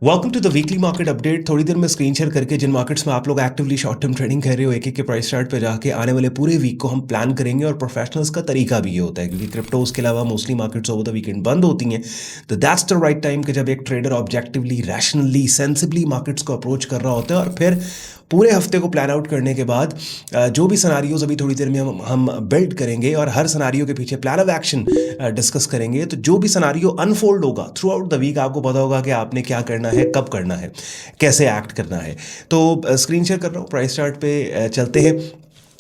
Welcome to the weekly market update. थोड़ी देर में स्क्रीन शेयर करके जिन मार्केट्स में आप लोग एक्टिवली शॉर्ट टर्म ट्रेडिंग कर रहे हो, एक एक के प्राइस चार्ट पे जाके आने वाले पूरे वीक को हम प्लान करेंगे। और प्रोफेशनल्स का तरीका भी ये होता है क्योंकि क्रिप्टोज के अलावा mostly markets over the weekend बंद होती हैं। तो दैट्स द राइट टाइम कि जब एक trader objectively, rationally, sensibly markets को अप्रोच कर रहा होता है और फिर पूरे हफ्ते को प्लान आउट करने के बाद जो भी सनारियोज अभी थोड़ी देर में हम बिल्ड करेंगे और हर सनारियो के पीछे प्लान ऑफ एक्शन डिस्कस करेंगे। तो जो भी सनारियो अनफोल्ड होगा थ्रू आउट द वीक, आपको पता होगा कि आपने क्या करना है, कब करना है, कैसे एक्ट करना है। तो स्क्रीन शेयर कर रहा हूँ, प्राइस चार्ट पे चलते हैं।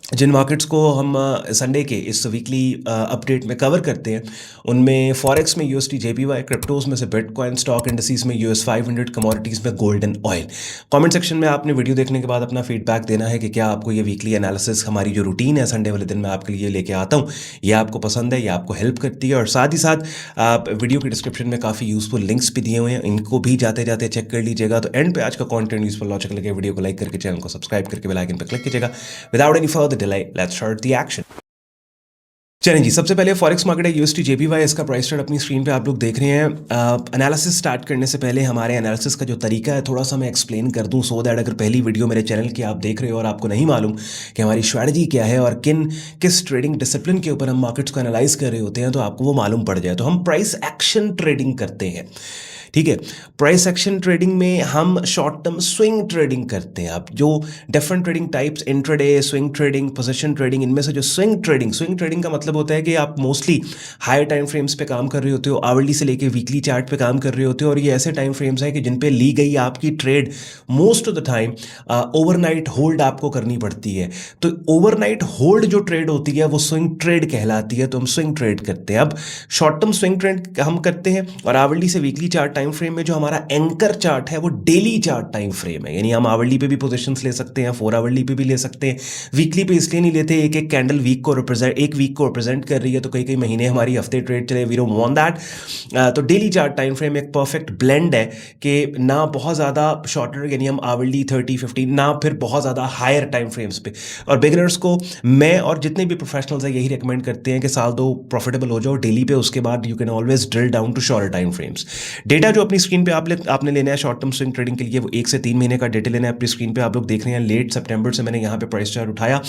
जिन मार्केट्स को हम संडे के इस वीकली अपडेट में कवर करते हैं उनमें फॉरेक्स में यूएसडी जेपीवाई, क्रिप्टोज में से बिटकॉइन, स्टॉक इंडस्ट्रीज में यूएस 500, कमोडिटीज़ में gold and oil. Comment section में आपने वीडियो देखने के बाद अपना फीडबैक देना है कि क्या आपको ये वीकली एनालिसिस, हमारी जो रूटीन है संडे वाले दिन मैं आपके लिए लेके आता हूँ, ये आपको पसंद है, ये आपको हेल्प करती है। और साथ ही साथ आप वीडियो के डिस्क्रिप्शन में काफ़ी यूजफुल लिंक्स भी दिए हुए हैं, इनको भी जाते जाते चेक कर लीजिएगा। तो एंड पे आज का कॉन्टेंट यूजफुल लॉजिकल लगे, वीडियो को लाइक करके चैनल को सब्सक्राइब करके बेल आइकन पर क्लिक कीजिएगा। Without any further delay, let's start the action. चलें जी, सबसे पहले फॉरेक्स मार्केट है यूएसडी जेपीवाई। इसका प्राइस चार्ट अपनी स्क्रीन पे आप लोग देख रहे हैं। एनालिसिस स्टार्ट करने से पहले हमारे एनालिसिस का जो तरीका है थोड़ा सा मैं एक्सप्लेन कर दूं, सो दैट अगर पहली वीडियो मेरे चैनल की आप देख रहे हो और आपको नहीं मालूम कि हमारी स्ट्रैटेजी क्या है और किस ट्रेडिंग डिसिप्लिन के ऊपर हम मार्केट्स को एनालाइज कर रहे होते हैं, तो आपको वो मालूम पड़ जाए। तो हम प्राइस एक्शन ट्रेडिंग करते हैं, ठीक है। प्राइस एक्शन ट्रेडिंग में हम शॉर्ट टर्म स्विंग ट्रेडिंग करते हैं। अब जो different trading types, intraday, swing trading, position trading, इनमें से जो स्विंग ट्रेडिंग का मतलब होता है कि आप मोस्टली हायर टाइम फ्रेम्स पे काम कर रहे होते हो, आवरली से लेके वीकली चार्ट पे काम कर रहे होते हो। और ये ऐसे टाइम फ्रेम्स हैं कि जिन पे ली गई आपकी trade most of the time overnight hold आपको करनी पड़ती है। तो ओवरनाइट होल्ड जो ट्रेड होती है वो स्विंग ट्रेड कहलाती है, तो हम स्विंग ट्रेड करते हैं। अब शॉर्ट टर्म स्विंग ट्रेड हम करते हैं और आवरली से वीकली चार्ट टाइम फ्रेम में जो हमारा एंकर चार्ट है वो डेली चार्ट टाइम फ्रेम है, यानी हम आवरली पे भी पोजीशंस ले सकते हैं, 4 आवरली पे भी ले सकते हैं। वीकली पे इसलिए नहीं लेते, एक एक कैंडल वीक को रिप्रेजेंट कर रही है, तो कई कई महीने हमारी हफ्ते ट्रेड चले, वी डोंट वांट दैट। तो डेली चार्ट टाइम फ्रेम एक परफेक्ट ब्लेंड है कि ना बहुत ज़्यादा शॉर्टर, यानी हम आवरली 30, 15, ना फिर बहुत ज़्यादा हायर टाइम फ्रेम्स पे। और बिगिनर्स को मैं और जितने भी प्रोफेशनल्स हैं यही रिकमेंड करते हैं कि साल दो प्रॉफिटेबल हो जाओ डेली पे, उसके बाद you can always drill down to shorter time frames. Data जो अपनी स्क्रीन पे आपने लेना है शॉर्ट टर्म स्विंग ट्रेडिंग के लिए, वो 1 से 3 महीने का डेटा लेना है। अपनी स्क्रीन पे आप लोग देख रहे हैं लेट सितंबर से मैंने यहाँ पे प्राइस चार्ट उठाया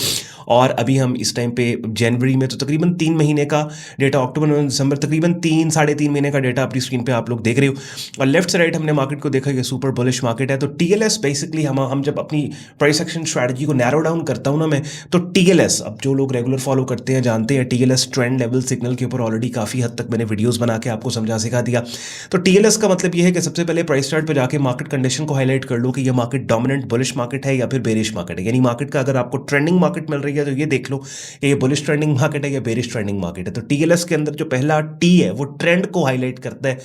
और अभी हम इस टाइम पे जनवरी में, तो तकरीबन 3 महीने का डेटा, अक्टूबर, नवंबर, दिसंबर, तकरीबन 3-3.5 महीने का डेटा अपनी स्क्रीन पे आप लोग देख रहे हो। और लेफ्ट से राइट हमने मार्केट को देखा, ये सुपर बुलिश मार्केट है। तो टीएलएस बेसिकली हम जब अपनी प्राइस एक्शन स्ट्रैटेजी को नैरो डाउन करता हूँ ना मैं, तो टीएलएस, अब जो लोग रेगुलर फॉलो करते हैं जानते हैं, टीएलएस ट्रेंड लेवल सिग्नल के ऊपर ऑलरेडी काफ़ी हद तक मैंने वीडियोस बना के आपको समझा सिखा दिया। तो टीएलएस का मतलब ये है कि सबसे पहले प्राइस चार्ट पे जाके मार्केट कंडीशन को हाईलाइट कर लो कि ये मार्केट डोमिनेंट बुलिश मार्केट है या फिर बेरिश मार्केट है। यानी मार्केट का अगर आपको ट्रेंडिंग मार्केट मिल रही है तो ये देख लो कि ये बुलिश ट्रेंडिंग मार्केट है या बेरिश ट्रेंडिंग मार्केट है। तो टीएलएस के अंदर जो पहला टी है वो ट्रेंड को हाईलाइट करता है।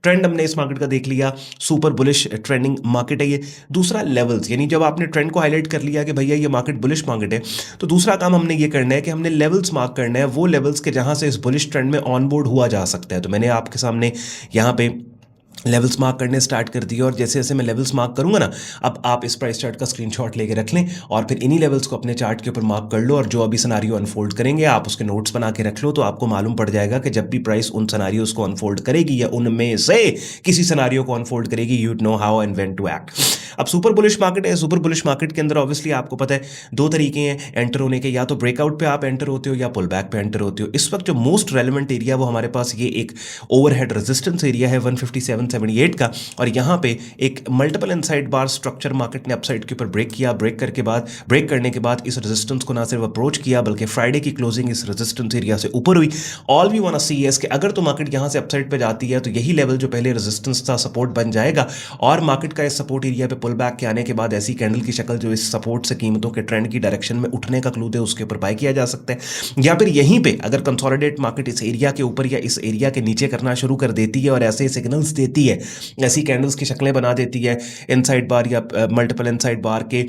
ट्रेंड हमने इस मार्केट का देख लिया, सुपर बुलिश ट्रेंडिंग मार्केट है ये। दूसरा लेवल्स, यानी जब आपने ट्रेंड को हाईलाइट कर लिया कि भैया ये मार्केट बुलिश मार्केट है, तो दूसरा काम हमने ये करना है कि हमने लेवल्स मार्क करना है, वो लेवल्स के जहां से इस बुलिश ट्रेंड में ऑनबोर्ड हुआ जा सकता है। तो मैंने आपके सामने यहाँ पे लेवल्स मार्क करने स्टार्ट कर दिए और जैसे जैसे मैं लेवल्स मार्क करूंगा ना, अब आप इस प्राइस चार्ट का स्क्रीनशॉट लेके रख लें और फिर इन्हीं लेवल्स को अपने चार्ट के ऊपर मार्क कर लो। और जो अभी सिनारियो अनफोल्ड करेंगे आप उसके नोट्स बना के रख लो, तो आपको मालूम पड़ जाएगा कि जब भी प्राइस उन सिनारियोज को अनफोल्ड करेगी या उनमें से किसी सिनारियो को अनफोल्ड करेगी, you know how and when to act. अब सुपर बुलिश मार्केट है, सुपर बुलिश मार्केट के अंदर ऑब्वियसली आपको पता है 2 तरीके हैं एंटर होने के, या तो ब्रेकआउट पे आप एंटर होते हो या पुल बैक पे एंटर होते हो। इस वक्त जो मोस्ट रेलिवेंट एरिया वो हमारे पास ये एक ओवरहेड रेजिस्टेंस एरिया है 157.78 का, और यहाँ पे एक मल्टीपल इनसाइड बार स्ट्रक्चर मार्केट ने अपसाइड के ऊपर ब्रेक किया। ब्रेक करने के बाद इस रेजिस्टेंस को ना सिर्फ अप्रोच किया बल्कि फ्राइडे की क्लोजिंग इस रेजिस्टेंस एरिया से ऊपर हुई। All we want to see is कि अगर तो मार्केट यहाँ से अपसाइड पे जाती है तो यही लेवल जो पहले रेजिस्टेंस था सपोर्ट बन जाएगा, और मार्केट का इस सपोर्ट एरिया पे पुल बैक के आने के बाद ऐसी कैंडल की शक्ल जो इस सपोर्ट से कीमतों के ट्रेंड की डायरेक्शन में उठने का क्लू दे, उसके ऊपर बाय किया जा सकता है। या फिर यहीं पे अगर कंसोलिडेट मार्केट इस एरिया के ऊपर या इस एरिया के नीचे करना शुरू कर देती है और ऐसे सिग्नल्स देती है, ऐसी कैंडल्स की शक्लें बना देती है इनसाइड बार या मल्टीपल इनसाइड बार के,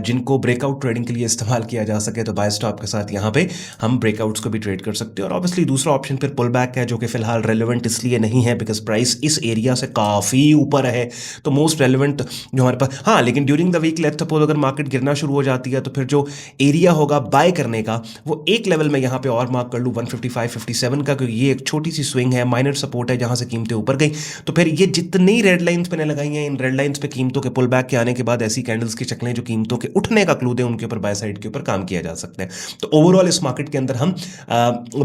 जिनको ब्रेकआउट ट्रेडिंग के लिए इस्तेमाल किया जा सके, तो बाय स्टॉप के साथ यहाँ पे हम ब्रेकआउट्स को भी ट्रेड कर सकते हैं। और ऑब्वियसली दूसरा ऑप्शन फिर पुल बैक है, जो कि फिलहाल रेलेवेंट इसलिए नहीं है बिकॉज प्राइस इस एरिया से काफ़ी ऊपर है। तो मोस्ट रेलेवेंट जो हमारे पास, हाँ लेकिन during the week let's suppose अगर मार्केट गिरना शुरू हो जाती है तो फिर जो एरिया होगा बाय करने का वो एक लेवल में यहाँ पे और मार्क कर लूँ 155 57 का, क्योंकि ये एक छोटी सी स्विंग है, माइनर सपोर्ट है जहाँ से कीमतें ऊपर गई। तो फिर ये जितनी रेड लाइंस मैंने लगाई हैं इन रेड लाइंस पे कीमतों के पुल बैक के आने के बाद ऐसी कैंडल्स की शक्लें जो कीमतों के उठने का क्लू दें उनके ऊपर बाय साइड के ऊपर काम किया जा सकता है। तो ओवरऑल इस मार्केट के अंदर हम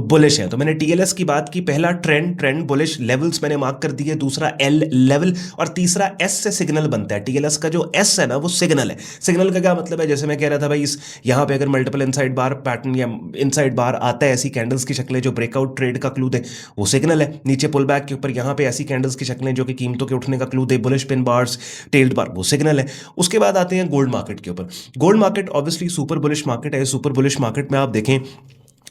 बुलिश हैं। तो मैंने टीएलएस की बात की, पहला ट्रेंड बुलिश लेवल्स मैंने मार्क कर दिए, दूसरा एल लेवल और तीसरा एस से सिग्नल बनता है। टीएलएस का जो एस है ना वो सिग्नल है। सिग्नल का क्या मतलब है, जैसे मैं कह रहा था भाई इस यहाँ पे अगर मल्टीपल इनसाइड बार पैटर्न या इनसाइड बार आता है ऐसी कैंडल्स की शक्लें जो ब्रेकआउट ट्रेड का क्लू दे वो सिग्नल है। नीचे पुल बैक के ऊपर यहाँ पे ऐसी कैंडल्स की शक्लें जो कि कीमतों के उठने का क्लू दे, बुलिश पिन बार्स टेल्ड बार, वो सिग्नल है। उसके बाद आते हैं गोल्ड मार्केट के ऊपर। Gold market obviously super bullish market है। सुपर बुलिश मार्केट में आप देखें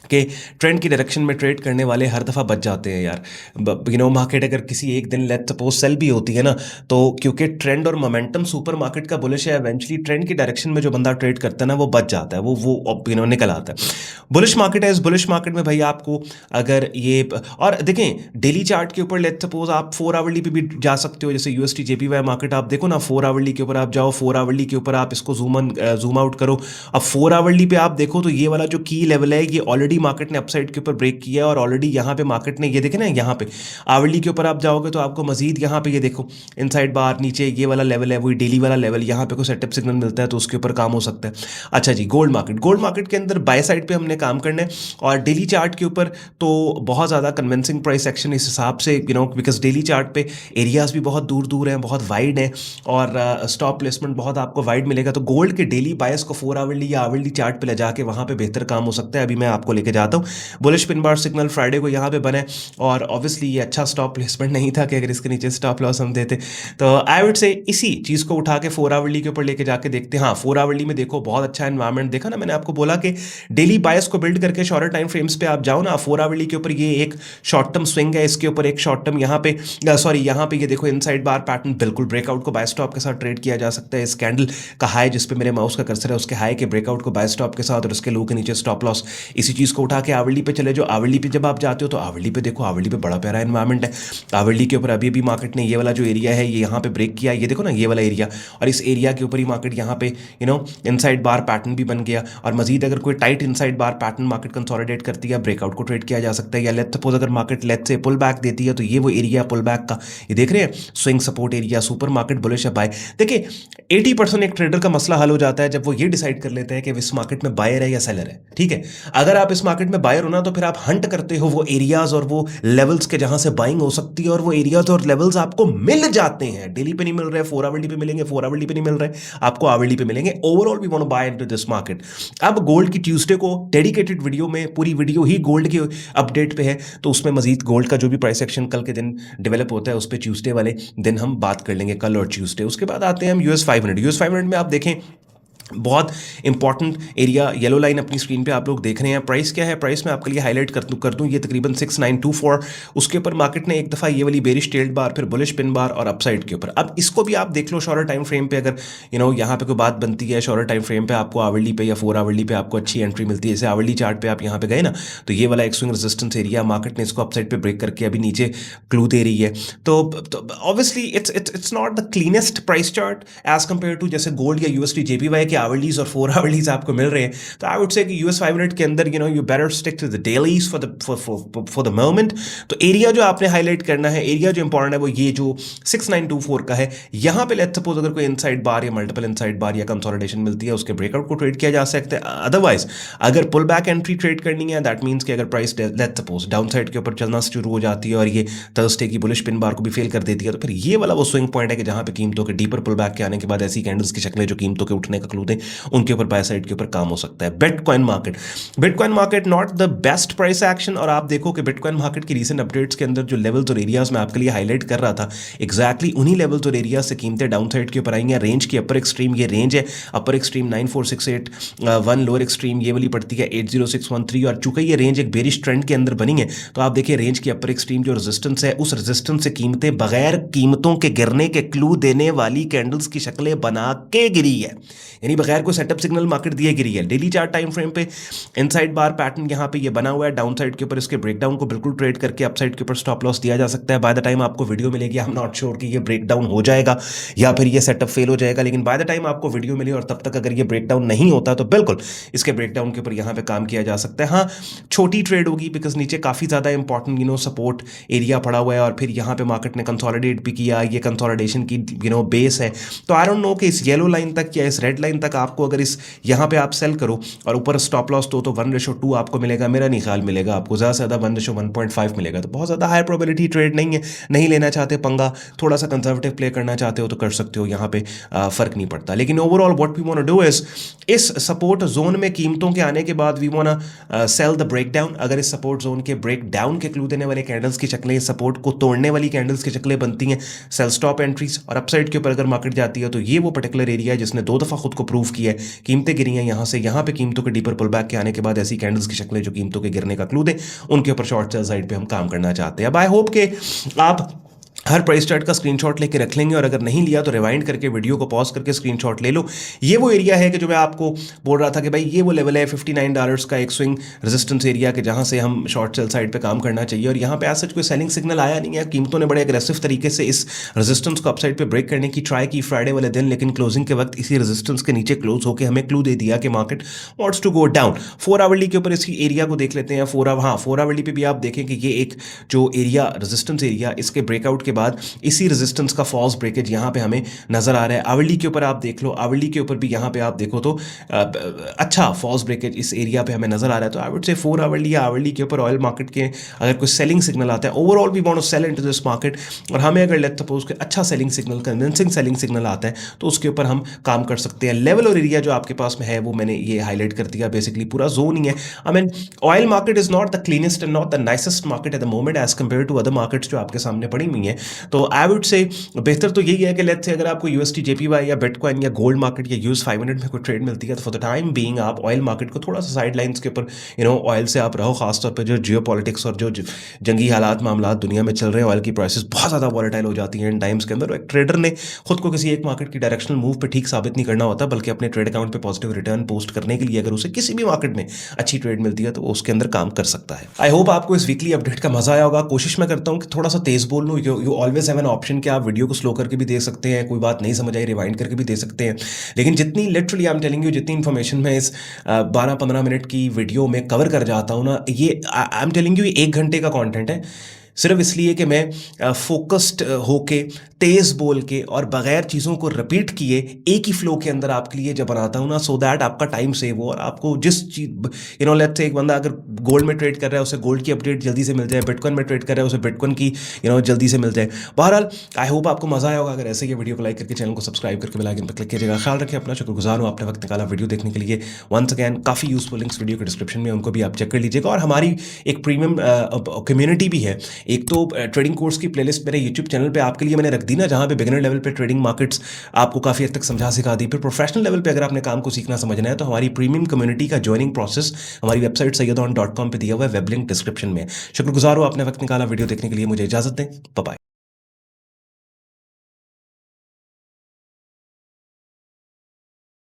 कि ट्रेंड की डायरेक्शन में ट्रेड करने वाले हर दफ़ा बच जाते हैं यार। मार्केट अगर किसी एक दिन लेट्स सपोज सेल भी होती है ना, तो क्योंकि ट्रेंड और मोमेंटम सुपर मार्केट का बुलिश है, इवेंचुअली ट्रेंड की डायरेक्शन में जो बंदा ट्रेड करता है ना वो बच जाता है, वो निकल आता है। बुलिश मार्केट है। इस बुलिश मार्केट में भाई आपको अगर ये, और देखें डेली चार्ट के ऊपर लेट्स सपोज आप 4 आवरली पे भी जा सकते हो, जैसे यूएसटी जेपीवाई मार्केट आप देखो ना, 4 आवरली के ऊपर आप जाओ, 4 आवरली के ऊपर आप इसको जूम आउट करो। अब 4 आवरली पे आप देखो तो ये वाला जो की लेवल है ये ऑलरेडी मार्केट ने अपसाइड के ऊपर ब्रेक किया है और ऑलरेडी यहाँ पे मार्केट ने ये देखे ना, यहाँ पे आवरली के ऊपर आप जाओगे तो आपको मजीद यहाँ पे ये देखो इनसाइड बार नीचे ये वाला लेवल है, वही डेली वाला लेवल, यहाँ पे कोई सेटअप सिग्नल मिलता है तो उसके ऊपर काम हो सकता है। अच्छा जी, गोल्ड मार्केट के अंदर बाय साइड पे हमने काम करना है और डेली चार्ट के ऊपर तो बहुत ज़्यादा कन्विंसिंग प्राइस एक्शन इस हिसाब से बिकॉज डेली चार्ट पे एरियाज भी बहुत दूर दूर हैं, बहुत वाइड है और स्टॉप प्लेसमेंट बहुत आपको वाइड मिलेगा। तो गोल्ड के डेली बायस को 4 आवरली या आवरली चार्ट पे ले जाके वहाँ पे बेहतर काम हो सकता है। अभी मैं आपको लेके जाता हूँ। Bullish pin bar signal Friday को यहाँ पे बने और ऑब्वियसली ये अच्छा स्टॉप प्लेसमेंट नहीं था कि अगर इसके नीचे स्टॉप लॉस हम देते, तो आई वुड से इसी चीज़ को उठा के 4 आवरली के ऊपर लेके जाके देखते हैं। हाँ 4 आवरली में देखो बहुत अच्छा एनवायरमेंट देखा ना, मैंने आपको बोला कि डेली बायस को बिल्ड करके शॉर्टर टाइम फ्रेम्स पे आप जाओ ना। 4 आवरली के ऊपर ये एक शॉर्ट टर्म स्विंग है, इसके ऊपर एक शॉर्ट टर्म यहाँ पे यहाँ पे ये देखो इनसाइड बार पैटर्न बिल्कुल ब्रेकआउट को बाय स्टॉप के साथ ट्रेड किया जा सकता है। इस कैंडल का हाई जिस पे मेरे माउस का कर्सर है उसके हाई के ब्रेकआउट को बाय स्टॉप के साथ और उसके लो के नीचे स्टॉप लॉस, इसी चीज़ को उठा के आवरली पे चले जाओ। आवरली पे जब आप जाते हो तो आवरली पे देखो, आवरली पे बड़ा प्यारा एनवायरमेंट है। आवरली के ऊपर अभी भी मार्केट ने ये वाला जो एरिया है ये यहाँ पे ब्रेक किया, ये देखो ना ये वाला एरिया, और इस एरिया के ऊपर ही मार्केट यहाँ पे इनसाइड बार पैटर्न भी बन गया। और मजीद अगर कोई टाइट इनसाइड बार पैटर्न मार्केट कंसोलिडेट करती है ब्रेकआउट को ट्रेड किया जा सकता है। या लेट्स सपोज अगर market let's say pull back देती है तो ये वो एरिया पुल बैक का, ये देख रहे हैं swing support area, super market bullish है बाय। देखिए 80% एक ट्रेडर का मसला हल हो जाता है जब वो ये डिसाइड कर लेते हैं कि इस मार्केट में बायर है या सेलर है। ठीक है, अगर आप इस मार्केट में बायर हो ना तो फिर आप हंट करते हो वो एरियाज और वो लेवल्स के जहां से बाइंग हो सकती है, और वो एरियाज और लेवल्स आपको मिल जाते हैं। डेली पे नहीं मिल रहे, 4 आवरली पे मिलेंगे, 4 आवरली पे नहीं मिल रहे, आपको आवरली पे मिलेंगे। Overall we want to buy into this market. अब गोल्ड की ट्यूसडे को डेडिकेटेड वीडियो में पूरी वीडियो ही गोल्ड के अपडेट पे है, तो उसमें मजीद गोल्ड का जो भी प्राइस एक्शन कल के दिन डेवलप होता है उस पर ट्यूसडे वाले दिन हम बात कर लेंगे, कल और ट्यूसडे। उसके बाद आते हैं हम यूएस 500 में। आप देखें बहुत इंपॉर्टेंट एरिया येलो लाइन अपनी स्क्रीन पे आप लोग देख रहे हैं। प्राइस क्या है, प्राइस मैं आपके लिए हाईलाइट कर दूं ये तकरीबन 6924। उसके ऊपर मार्केट ने एक दफ़ा ये वाली बेरिश टेल्ड बार, फिर बुलिश पिन बार और अपसाइड के ऊपर। अब इसको भी आप देख लो शॉर्टर टाइम फ्रेम पे, अगर यहाँ पे कोई बात बनती है शॉर्टर टाइम फ्रेम पे आपको आवरली पे या 4 आवरली पे आपको अच्छी एंट्री मिलती है। जैसे आवरली चार्ट पे आप यहाँ पे गए ना तो ये वाला एक स्विंग रेजिस्टेंस एरिया मार्केट ने इसको अपसाइड पे ब्रेक करके अभी नीचे क्लू दे रही है। तो obviously it's not the cleanest price chart as compare to जैसे गोल्ड या यूएसडी जेपीवाई के आवरलीज और 4 आवरलीज आपको मिल रहे हैं। तो आई वुड से कि यूएस 500 के अंदर you better stick to the dailies for the moment. तो एरिया जो आपने हाईलाइट करना है, एरिया जो इंपॉर्टेंट है वो ये जो 6924 का है। यहाँ पे लेट्स सपोज अगर कोई इनसाइड बार या मल्टीपल इनसाइड बार या कंसोलिडेशन मिलती है उसके ब्रेकआउट को ट्रेड किया जा सकता है। अदरवाइज अगर पुल बैक एंट्री ट्रेड करनी है दैट मीन्स कि अगर price let's suppose down side के ऊपर चलना शुरू हो जाती है और ये थर्सडे की बुलिश पिन बार को भी फेल कर देती है, तो फिर ये वाला वो स्विंग पॉइंट है कि जहाँ पे कीमतों के डीपर पुल बैक के आने के बाद ऐसी कैंडल्स की शक्लें जो कीमतों के उठने का क्लू दें उनके ऊपर बाय साइड के ऊपर काम हो सकता है। Bitcoin market not the best price action. और आप देखो कि बिटकॉइन मार्केट की रीसेंट अपडेट्स के अंदर जो लेवल्स और एरियाज में आपके लिए हाईलाइट कर रहा था, एग्जैक्टली उन्हीं लेवल्स और एरियाज से कीमतें डाउन साइड के ऊपर आई हैं। रेंज की अपर एक्सट्रीम ये रेंज है, अपर एक्सट्रीम 94681, लोअर एक्सट्रीम ये वाली पड़ती है 80613। और चूंकि ये रेंज एक बेरिश ट्रेंड के अंदर बनी है तो आप देखिए रेंज की अपर एक्सट्रीम जो रेजिस्टेंस है उस रेजिस्टेंस से कीमतें बगैर कीमतों के गिरने के क्लू देने वाली कैंडल्स की शक्लें बना के गिरी है। यानी यानी बगैर कोई सेटअप सिग्नल मार्केट दिए गिरी है। डेली चार्ट टाइम फ्रेम पे इनसाइड बार पैटर्न यहाँ पे ये बना हुआ है, डाउन साइड के ऊपर इसके ब्रेकडाउन को बिल्कुल ट्रेड करके अपसाइड के ऊपर स्टॉप लॉस दिया जा सकता है। बाय द टाइम आपको वीडियो मिलेगी, आई एम नॉट श्योर कि ये ब्रेकडाउन हो जाएगा या फिर ये सेटअप फेल हो जाएगा, लेकिन बाय द टाइम आपको वीडियो मिली और तब तक अगर ये ब्रेकडाउन नहीं होता तो बिल्कुल इसके ब्रेकडाउन के ऊपर यहाँ पे काम किया जा सकता है। हाँ, छोटी ट्रेड होगी बिकॉज नीचे काफ़ी ज़्यादा इंपॉर्टेंट सपोर्ट एरिया पड़ा हुआ है और फिर यहाँ पे मार्केट ने कंसोलिडेट भी किया, ये कंसोलिडेशन की बेस है। तो आई डोंट नो कि इस येलो लाइन तक या इस रेड लाइन तक आपको अगर इस यहाँ पे आप सेल करो और ऊपर स्टॉप लॉस तो 1:2 आपको मिलेगा, मेरा नहीं ख्याल मिलेगा आपको, ज़्यादा से ज़्यादा 1:1.5 मिलेगा। तो बहुत ज़्यादा हाई प्रोबेबिलिटी ट्रेड नहीं है, नहीं लेना चाहते पंगा, थोड़ा सा कंजर्वेटिव प्ले करना चाहते हो तो कर सकते हो, यहाँ पे फ़र्क नहीं पड़ता। लेकिन overall what we want to do is इस सपोर्ट जोन में कीमतों के आने के बाद we want sell the breakdown. अगर इस सपोर्ट जोन के ब्रेक डाउन के क्लू देने वाले कैंडल्स की शक्लें, सपोर्ट को तोड़ने वाली कैंडल्स की शक्लें बनती हैं, सेल स्टॉप एंट्रीज, और अपसाइड के ऊपर अगर मार्केट जाती है तो ये वो पर्टिकुलर एरिया है जिसने 2 दफ़ा खुद को प्रूव किया है। कीमतें गिरी हैं यहाँ से, यहाँ पे कीमतों के डीपर पुल बैक के आने के बाद ऐसी कैंडल्स की शक्लें जो कीमतों के गिरने का क्लू दें, उनके ऊपर शॉर्ट सेल साइड पे हम काम करना चाहते हैं। अब आई होप कि आप हर प्राइस चार्ट का स्क्रीनशॉट लेके रख लेंगे और अगर नहीं लिया तो रिवाइंड करके वीडियो को पॉज करके स्क्रीनशॉट ले लो। ये वो एरिया है कि जो मैं आपको बोल रहा था कि भाई ये वो लेवल है $59 का एक स्विंग रेजिस्टेंस एरिया के जहाँ से हम शॉर्ट सेल साइड पे काम करना चाहिए। और यहाँ पे आज सच कोई सेलिंग सिग्नल आया नहीं है, कीमतों ने बड़े अग्रेसिव तरीके से इस रेजिस्टेंस को अपसाइड पे ब्रेक करने की ट्राई की फ्राइडे वाले दिन, लेकिन क्लोजिंग के वक्त इसी रेजिस्टेंस के नीचे क्लोज होकर हमें क्लू दे दिया कि market wants to go down. 4 hourly के ऊपर इसकी एरिया को देख लेते हैं। 4 आवरली पे भी आप देखें कि ये एक जो एरिया रेजिस्टेंस एरिया, इसके ब्रेकआउट के बाद इसी रेजिस्टेंस का फॉल्स ब्रेकेज यहाँ पे हमें नजर आ रहा है। आवरली के ऊपर आप देख लो, आवरली के ऊपर भी यहाँ पे आप देखो तो अच्छा फॉल्स ब्रेकेज इस एरिया पे हमें नजर आ रहा है। तो आई वुड से 4 आवरली या आवरली के ऊपर ऑयल मार्केट के अगर कोई सेलिंग सिग्नल आता है, overall we want to sell into this market, और हमें अगर लेट्स सपोज कि अच्छा selling signal, convincing selling signal आता है तो उसके ऊपर हम काम कर सकते हैं। लेवल और एरिया जो आपके पास में है वो मैंने ये हाईलाइट कर दिया, बेसिकली पूरा जोन ही है। I mean oil market is not the cleanest and not the nicest market at the moment as compare to other markets जो आपके सामने पड़ी हुई हैं। तो आई वुड से बेहतर तो यही है कि लेट्स से अगर आपको यूएसटी जेपीवाई या बिटकॉइन या गोल्ड मार्केट या यूएस 500 में कोई ट्रेड मिलती है तो फॉर द टाइम बीइंग आप ऑयल मार्केट को थोड़ा सा साइड लाइन्स के ऊपर ऑयल से आप रहो, खासतौर पर जो जियो पॉलिटिक्स और जो जंगी हालात मामला दुनिया में चल रहे हैं, ऑयल की प्राइसेस बहुत ज़्यादा वॉलेटाइल हो जाती हैं इन टाइम्स के अंदर। एक ट्रेडर ने खुद को किसी एक मार्केट की डायरेक्शनल मूव पे ठीक साबित नहीं करना होता, बल्कि अपने ट्रेड अकाउंट पे पॉजिटिव रिटर्न पोस्ट करने के लिए अगर उसे किसी भी मार्केट में अच्छी ट्रेड मिलती है तो वो उसके अंदर काम कर सकता है। आई होप आपको इस वीकली अपडेट का मजा आया होगा। कोशिश मैं करता हूँ कि थोड़ा सा तेज बोल लूँ। You always have an option कि आप वीडियो को स्लो करके भी देख सकते हैं, कोई बात नहीं समझ आई रिवाइंड करके भी दे सकते हैं, लेकिन जितनी literally I am telling you, जितनी इन्फॉर्मेशन मैं इस 12-15 मिनट की वीडियो में कवर कर जाता हूँ ना, ये आई एम टेलिंग यू 1 घंटे का कंटेंट है, सिर्फ इसलिए कि मैं फोकस्ड होके तेज़ बोल के और बगैर चीज़ों को रिपीट किए एक ही फ्लो के अंदर आपके लिए जब बनाता हूँ ना, सो दैट आपका टाइम सेव हो और आपको जिस चीज़ लेट्स से एक बंदा अगर गोल्ड में ट्रेड कर रहा है उसे गोल्ड की अपडेट जल्दी से मिल जाए, बिटकॉइन में ट्रेड कर रहा है उसे बिटकॉइन की जल्दी से मिल जाए। बहरहाल आई होप आपको मज़ा आया होगा। अगर ऐसे ये वीडियो को लाइक करके चैनल को सब्सक्राइब करके बेल आइकन पर क्लिक कीजिएगा। ख्याल रखें अपना, शुक्रगुजार हूँ आपने वक्त निकाला वीडियो देखने के लिए। वंस अगैन काफ़ी यूजफुल लिंक्स वीडियो के डिस्क्रिप्शन में, उनको भी आप चेक कर लीजिएगा। और हमारी एक प्रीमियम कम्युनिटी भी है, एक तो ट्रेडिंग कोर्स की प्लेलिस्ट मेरे यूट्यूब चैनल पे आपके लिए मैंने रख दी ना, जहाँ पे बिगिनर लेवल पे ट्रेडिंग मार्केट्स आपको काफ़ी हद तक समझा सिखा दी। फिर प्रोफेशनल लेवल पे अगर आपने काम को सीखना समझना है तो हमारी प्रीमियम कम्युनिटी का ज्वाइनिंग प्रोसेस हमारी वेबसाइट sayyadon.com पे दिया हुआ है, वेब लिंक डिस्क्रिप्शन में। शुक्रगुजार हूँ आपने वक्त निकाला वीडियो देखने के लिए। मुझे इजाजत दें, बाय बाय।